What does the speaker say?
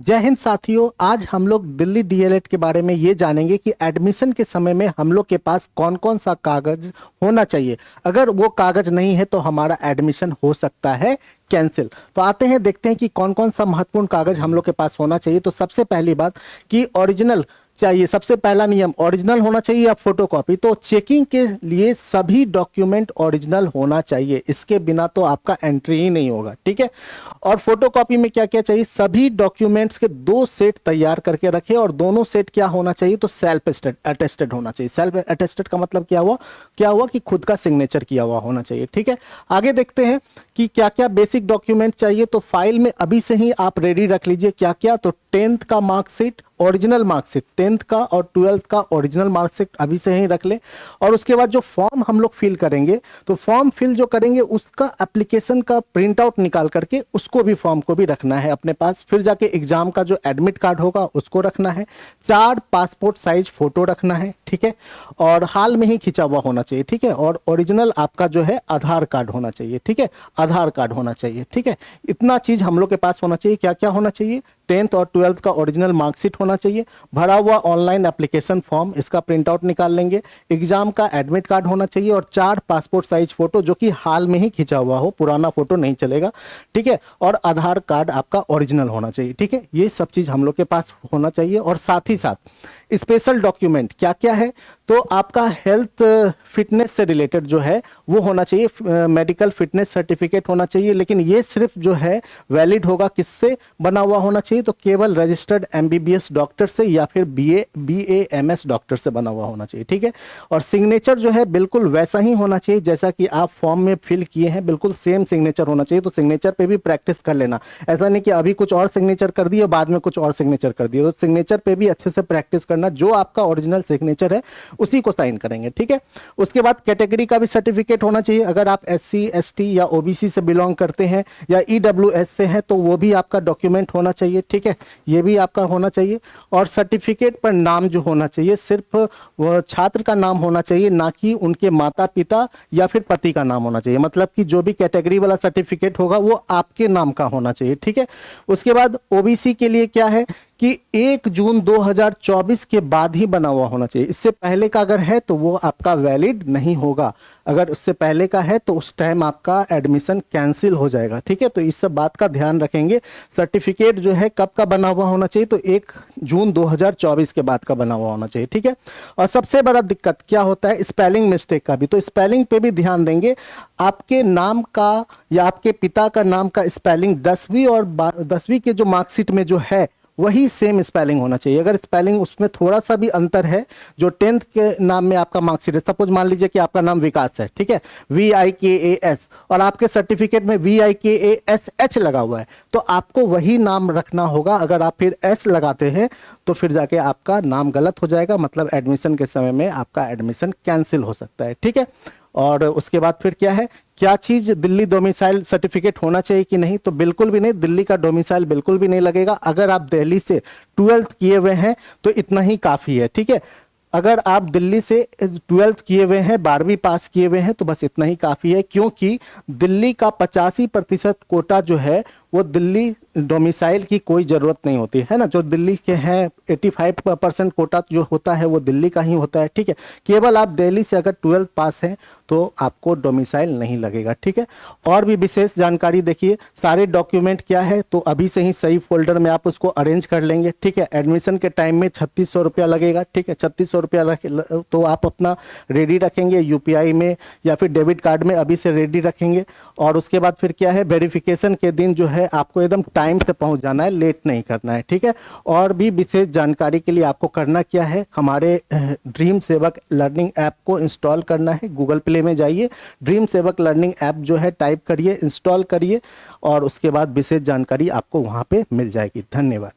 जय हिंद साथियों। आज हम लोग दिल्ली डीएलएड के बारे में ये जानेंगे कि एडमिशन के समय में हम लोग के पास कौन कौन सा कागज होना चाहिए। अगर वो कागज नहीं है तो हमारा एडमिशन हो सकता है कैंसिल। तो आते हैं, देखते हैं कि कौन कौन सा महत्वपूर्ण कागज हम लोग के पास होना चाहिए। तो सबसे पहली बात कि ओरिजिनल चाहिए। सबसे पहला नियम, ओरिजिनल होना चाहिए या फोटोकॉपी। तो चेकिंग के लिए सभी डॉक्यूमेंट ओरिजिनल होना चाहिए, इसके बिना तो आपका एंट्री ही नहीं होगा, ठीक है। और फोटोकॉपी में क्या क्या चाहिए, सभी डॉक्यूमेंट्स के 2 सेट तैयार करके रखें और दोनों सेट क्या होना चाहिए, तो सेल्फ अटेस्टेड होना चाहिए। सेल्फ अटेस्टेड का मतलब क्या हुआ कि खुद का सिग्नेचर किया हुआ होना चाहिए, ठीक है। आगे देखते हैं कि क्या क्या बेसिक डॉक्यूमेंट चाहिए। तो फाइल में अभी से ही आप रेडी रख लीजिए क्या क्या। तो 10th का मार्कशीट, ओरिजिनल मार्कशीट, 10th का और 12th का ओरिजिनल मार्कशीट अभी से ही रख ले। और उसके बाद जो फॉर्म हम लोग फिल करेंगे, तो फॉर्म फिल जो करेंगे उसका एप्लीकेशन का प्रिंट आउट निकाल करके उसको भी, फॉर्म को भी रखना है अपने पास। फिर जाके एग्जाम का जो एडमिट कार्ड होगा उसको रखना है। 4 पासपोर्ट साइज फोटो रखना है, ठीक है। और हाल में ही खिंचा हुआ होना चाहिए, ठीक है। और ओरिजिनल आपका जो है आधार कार्ड होना चाहिए, ठीक है। आधार कार्ड होना चाहिए, ठीक है। इतना चीज हम लोग के पास होना चाहिए। क्या क्या होना चाहिए, 10th और 12th का ओरिजिनल मार्कशीट होना चाहिए, भरा हुआ ऑनलाइन एप्लीकेशन फॉर्म, इसका प्रिंट आउट निकाल लेंगे, एग्जाम का एडमिट कार्ड होना चाहिए और 4 पासपोर्ट साइज फोटो जो कि हाल में ही खिंचा हुआ हो, पुराना फोटो नहीं चलेगा, ठीक है। और आधार कार्ड आपका ओरिजिनल होना चाहिए, ठीक है। ये सब चीज हम लोग के पास होना चाहिए। और साथ ही साथ स्पेशल डॉक्यूमेंट क्या क्या है, तो आपका हेल्थ फिटनेस से रिलेटेड जो है वो होना चाहिए, मेडिकल फिटनेस सर्टिफिकेट होना चाहिए। लेकिन ये सिर्फ जो है वैलिड होगा किससे बना हुआ होना चाहिए, तो केवल रजिस्टर्ड एमबीबीएस डॉक्टर से या फिर बीएएमएस डॉक्टर से बना हुआ होना चाहिए, ठीक है। और सिग्नेचर जो है बिल्कुल वैसा ही होना चाहिए जैसा कि आप फॉर्म में फिल किए हैं, बिल्कुल सेम सिग्नेचर होना चाहिए। तो सिग्नेचर पे भी प्रैक्टिस कर लेना, ऐसा नहीं कि अभी कुछ और सिग्नेचर कर दिए बाद में कुछ और सिग्नेचर कर दिए। तो सिग्नेचर पे भी अच्छे से प्रैक्टिस करना, जो आपका ओरिजिनल सिग्नेचर है उसी को साइन करेंगे, ठीक है। उसके बाद कैटेगरी का भी सर्टिफिकेट होना चाहिए। अगर आप एससी एसटी या ओबीसी से बिलोंग करते हैं या ईडब्ल्यूएस से हैं तो वो भी आपका डॉक्यूमेंट होना चाहिए, ठीक है। ये भी आपका होना चाहिए। और सर्टिफिकेट पर नाम जो होना चाहिए सिर्फ वो छात्र का नाम होना चाहिए, ना कि उनके माता पिता या फिर पति का नाम होना चाहिए। मतलब कि जो भी कैटेगरी वाला सर्टिफिकेट होगा वो आपके नाम का होना चाहिए, ठीक है। उसके बाद ओबीसी के लिए क्या है कि 1 जून 2024 के बाद ही बना हुआ होना चाहिए। इससे पहले का अगर है तो वो आपका वैलिड नहीं होगा। अगर उससे पहले का है तो उस टाइम आपका एडमिशन कैंसिल हो जाएगा, ठीक है। तो इस सब बात का ध्यान रखेंगे। सर्टिफिकेट जो है कब का बना हुआ होना चाहिए, तो 1 जून 2024 के बाद का बना हुआ होना चाहिए, ठीक है। और सबसे बड़ा दिक्कत क्या होता है, स्पेलिंग मिस्टेक का भी। तो स्पेलिंग पे भी ध्यान देंगे। आपके नाम का या आपके पिता का नाम का स्पेलिंग 10वीं और 10वीं के जो मार्कशीट में जो है वही सेम स्पेलिंग होना चाहिए। अगर स्पेलिंग उसमें थोड़ा सा भी अंतर है, जो 10th के नाम में आपका मार्कशीट है, सपोज मान लीजिए कि आपका नाम विकास है, ठीक है, VIKAS, और आपके सर्टिफिकेट में VIKASH लगा हुआ है, तो आपको वही नाम रखना होगा। अगर आप फिर S लगाते हैं तो फिर जाके आपका नाम गलत हो जाएगा, मतलब एडमिशन के समय में आपका एडमिशन कैंसिल हो सकता है, ठीक है। और उसके बाद फिर क्या है, क्या चीज, दिल्ली डोमिसाइल सर्टिफिकेट होना चाहिए कि नहीं, तो बिल्कुल भी नहीं, दिल्ली का डोमिसाइल बिल्कुल भी नहीं लगेगा। अगर आप दिल्ली से 12th किए हुए हैं तो इतना ही काफी है, ठीक है। अगर आप दिल्ली से 12th किए हुए हैं, 12वीं पास किए हुए हैं, तो बस इतना ही काफी है। क्योंकि दिल्ली का 85% कोटा जो है वो दिल्ली डोमिसाइल की कोई जरूरत नहीं होती है ना। जो दिल्ली के हैं 85% कोटा जो होता है वो दिल्ली का ही होता है, ठीक है। केवल आप दिल्ली से अगर 12th पास हैं तो आपको डोमिसाइल नहीं लगेगा, ठीक है। और भी विशेष जानकारी देखिए, सारे डॉक्यूमेंट क्या है तो अभी से ही सही फोल्डर में आप उसको अरेंज कर लेंगे, ठीक है। एडमिशन के टाइम में 3600 रुपया लगेगा, ठीक है। 3600 रुपया तो आप अपना रेडी रखेंगे यूपीआई में या फिर डेबिट कार्ड में, अभी से रेडी रखेंगे। और उसके बाद फिर क्या है, वेरिफिकेशन के दिन जो है आपको एकदम टाइम से पहुंच जाना है, लेट नहीं करना है, ठीक है। और भी विशेष जानकारी के लिए आपको करना क्या है, हमारे ड्रीम सेवक लर्निंग ऐप को इंस्टॉल करना है। गूगल प्ले में जाइए, ड्रीम सेवक लर्निंग ऐप जो है टाइप करिए, इंस्टॉल करिए और उसके बाद विशेष जानकारी आपको वहां पे मिल जाएगी। धन्यवाद।